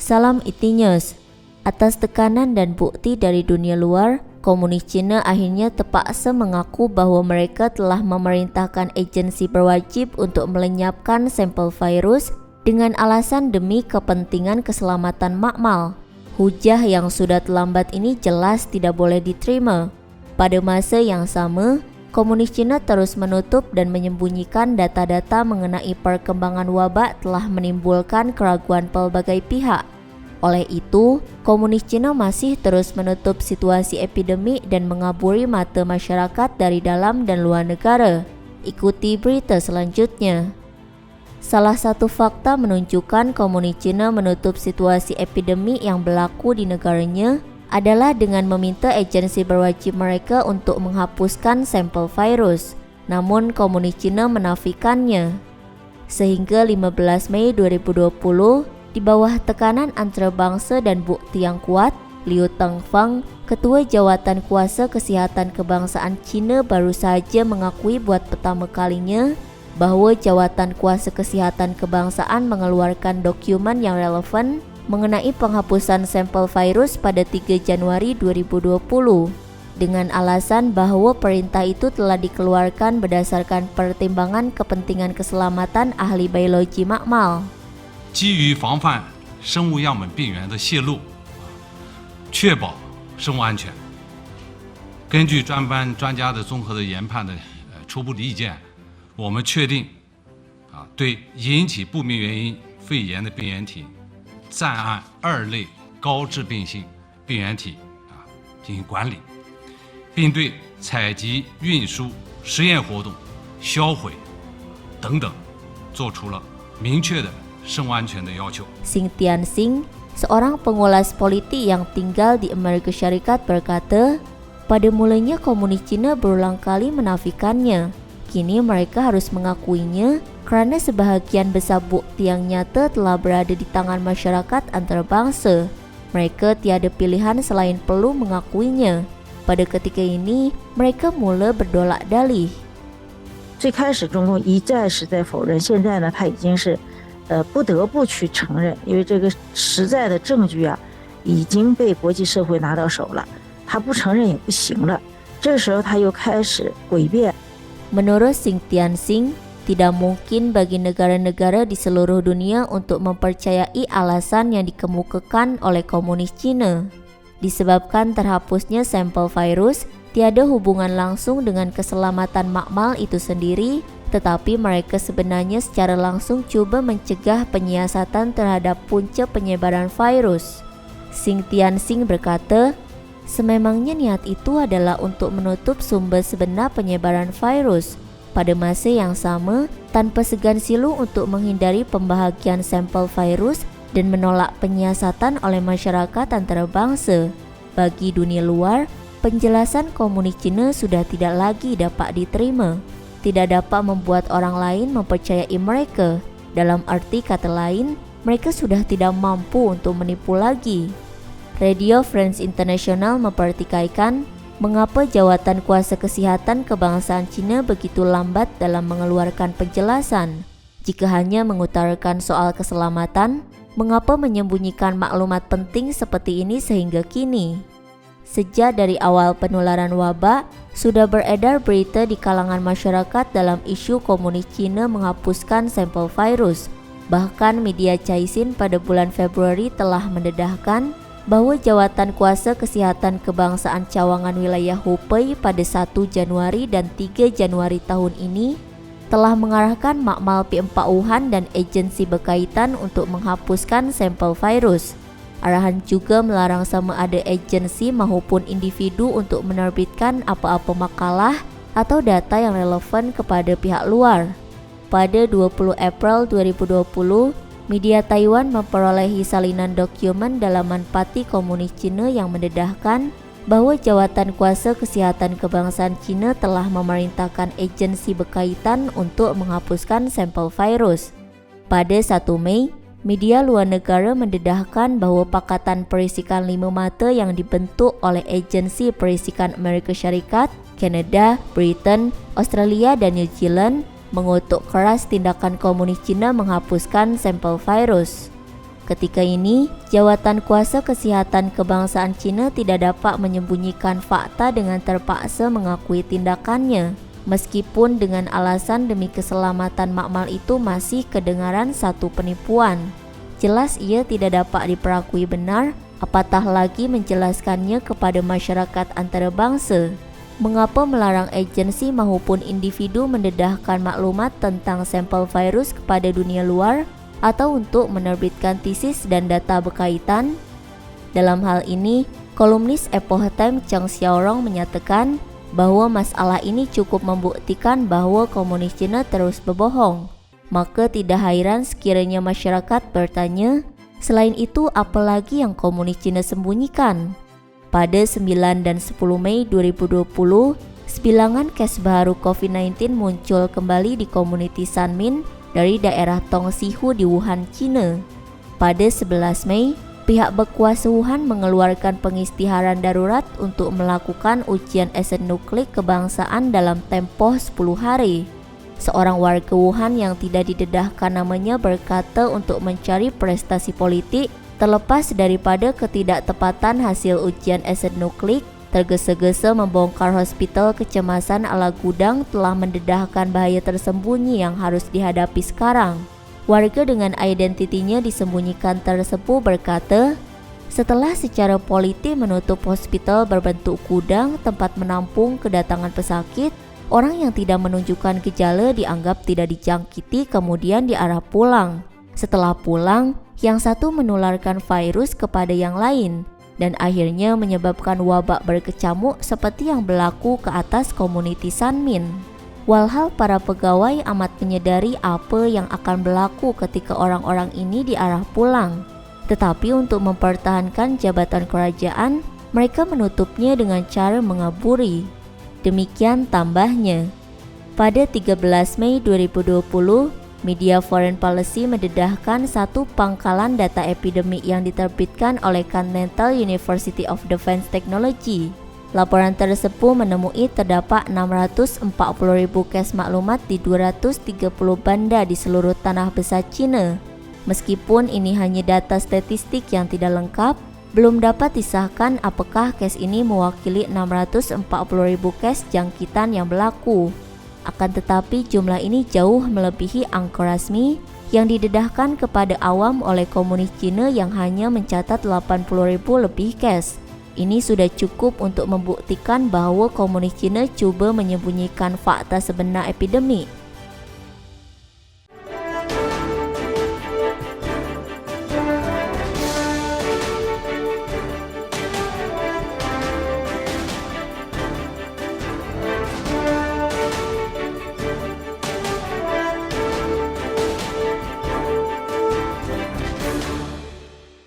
Salam Itinews. Atas tekanan dan bukti dari dunia luar, komunis Cina akhirnya terpaksa mengaku bahwa mereka telah memerintahkan agensi berwajib untuk melenyapkan sampel virus dengan alasan demi kepentingan keselamatan makmal. Hujah yang sudah terlambat ini jelas tidak boleh diterima. Pada masa yang sama, komunis Cina terus menutup dan menyembunyikan data-data mengenai perkembangan wabak telah menimbulkan keraguan pelbagai pihak. Oleh itu, komunis Cina masih terus menutup situasi epidemik dan mengaburi mata masyarakat dari dalam dan luar negara. Ikuti berita selanjutnya. Salah satu fakta menunjukkan komunis Cina menutup situasi epidemik yang berlaku di negaranya adalah dengan meminta agensi berwajib mereka untuk menghapuskan sampel virus. Namun komunis Cina menafikannya. Sehingga 15 Mei 2020, di bawah tekanan antarabangsa dan bukti yang kuat, Liu Tengfang, Ketua Jawatan Kuasa Kesihatan Kebangsaan Cina, baru saja mengakui buat pertama kalinya bahwa Jawatan Kuasa Kesihatan Kebangsaan mengeluarkan dokumen yang relevan mengenai penghapusan sampel virus pada 3 Januari 2020 dengan alasan bahwa perintah itu telah dikeluarkan berdasarkan pertimbangan kepentingan keselamatan ahli biologi makmal. 基于防范生物样本病原的泄露，确保生物安全。根据专班专家的综合的研判的初步的意见，我们确定对引起不明原因肺炎的病原体暂按2类高致病性病原体进行管理，并对采集、运输、实验活动、销毁等等做出了明确的 Xing Tianxing, seorang pengulas politik yang tinggal di Amerika Syarikat, berkata, pada mulanya komunis Cina berulang kali menafikannya. Kini mereka harus mengakuinya karena sebahagian besar bukti yang nyata telah berada di tangan masyarakat antarabangsa. Mereka tiada pilihan selain perlu mengakuinya. Pada ketika ini, mereka mula berdolak dalih. 最开始中共一再是在否认，现在呢，他已经是 不得不去承认，因为这个实在的证据已经被国际社会拿到手了，他不承认也不行了。这时候他又开始诡辩。Menurut Xing Tianxing, tidak mungkin bagi negara-negara di seluruh dunia untuk mempercayai alasan yang dikemukakan oleh komunis Cina. Disebabkan terhapusnya sampel virus, tiada hubungan langsung dengan keselamatan makmal itu sendiri, tetapi mereka sebenarnya secara langsung coba mencegah penyiasatan terhadap punca penyebaran virus. Xing Tianxing berkata, sememangnya niat itu adalah untuk menutup sumber sebenar penyebaran virus. Pada masa yang sama, tanpa segan silu untuk menghindari pembahagian sampel virus dan menolak penyiasatan oleh masyarakat antarabangsa. Bagi dunia luar, penjelasan komunis Cina sudah tidak lagi dapat diterima. Tidak dapat membuat orang lain mempercayai mereka. Dalam arti kata lain, mereka sudah tidak mampu untuk menipu lagi. Radio France International mempertikaikan mengapa Jawatan Kuasa Kesihatan Kebangsaan Cina begitu lambat dalam mengeluarkan penjelasan. Jika hanya mengutarakan soal keselamatan, mengapa menyembunyikan maklumat penting seperti ini sehingga kini? Sejak dari awal penularan wabak, sudah beredar berita di kalangan masyarakat dalam isu komunis Cina menghapuskan sampel virus. Bahkan media Caixin pada bulan Februari telah mendedahkan bahwa Jawatan Kuasa Kesihatan Kebangsaan Cawangan Wilayah Hubei pada 1 Januari dan 3 Januari tahun ini telah mengarahkan makmal P4 Wuhan dan agensi berkaitan untuk menghapuskan sampel virus. Arahan juga melarang sama ada agensi maupun individu untuk menerbitkan apa-apa makalah atau data yang relevan kepada pihak luar. Pada 20 April 2020, media Taiwan memperolehi salinan dokumen dalaman Parti Komunis Cina yang mendedahkan bahwa Jawatan Kuasa Kesihatan Kebangsaan Cina telah memerintahkan agensi berkaitan untuk menghapuskan sampel virus. Pada 1 Mei, media luar negara mendedahkan bahwa Pakatan Perisikan 5 Mata yang dibentuk oleh agensi perisikan Amerika Syarikat, Kanada, Britain, Australia dan New Zealand mengutuk keras tindakan komunis Cina menghapuskan sampel virus. Ketika ini, jawatan kuasa kesehatan kebangsaan Cina tidak dapat menyembunyikan fakta dengan terpaksa mengakui tindakannya. Meskipun dengan alasan demi keselamatan makmal itu masih kedengaran satu penipuan. Jelas ia tidak dapat diperakui benar, apatah lagi menjelaskannya kepada masyarakat antarabangsa. Mengapa melarang agensi maupun individu mendedahkan maklumat tentang sampel virus kepada dunia luar atau untuk menerbitkan tesis dan data berkaitan? Dalam hal ini, kolumnis Epoch Times Cheng Xiaorong menyatakan bahwa masalah ini cukup membuktikan bahwa komunis Cina terus berbohong. Maka tidak heran sekiranya masyarakat bertanya, selain itu apa lagi yang komunis Cina sembunyikan? Pada 9 dan 10 Mei 2020, sebilangan kes baru COVID-19 muncul kembali di komuniti Sanmin dari daerah Tongsihu di Wuhan, Cina. Pada 11 Mei, pihak berkuasa Wuhan mengeluarkan pengisytiharan darurat untuk melakukan ujian aset nuklir kebangsaan dalam tempoh 10 hari. Seorang warga Wuhan yang tidak didedahkan namanya berkata untuk mencari prestasi politik terlepas daripada ketidaktepatan hasil ujian aset nuklir, tergesa-gesa membongkar hospital kecemasan ala gudang telah mendedahkan bahaya tersembunyi yang harus dihadapi sekarang. Warga dengan identitinya disembunyikan tersebut berkata, setelah secara politik menutup hospital berbentuk gudang tempat menampung kedatangan pesakit, orang yang tidak menunjukkan gejala dianggap tidak dijangkiti kemudian diarah pulang. Setelah pulang, yang satu menularkan virus kepada yang lain dan akhirnya menyebabkan wabak berkecamuk seperti yang berlaku ke atas komuniti Sanmin. Walhal para pegawai amat menyadari apa yang akan berlaku ketika orang-orang ini diarah pulang. Tetapi untuk mempertahankan jabatan kerajaan, mereka menutupnya dengan cara mengaburi. Demikian tambahnya. Pada 13 Mei 2020, media Foreign Policy mendedahkan satu pangkalan data epidemik yang diterbitkan oleh Continental University of Defense Technology. Laporan tersebut menemui terdapat 640.000 kes maklumat di 230 bandar di seluruh tanah besar China. Meskipun ini hanya data statistik yang tidak lengkap, belum dapat disahkan apakah kes ini mewakili 640.000 kes jangkitan yang berlaku. Akan tetapi jumlah ini jauh melebihi angka rasmi yang didedahkan kepada awam oleh komunis Cina yang hanya mencatat 80.000 lebih kes. Ini sudah cukup untuk membuktikan bahwa komunis Cina cuba menyembunyikan fakta sebenar epidemik.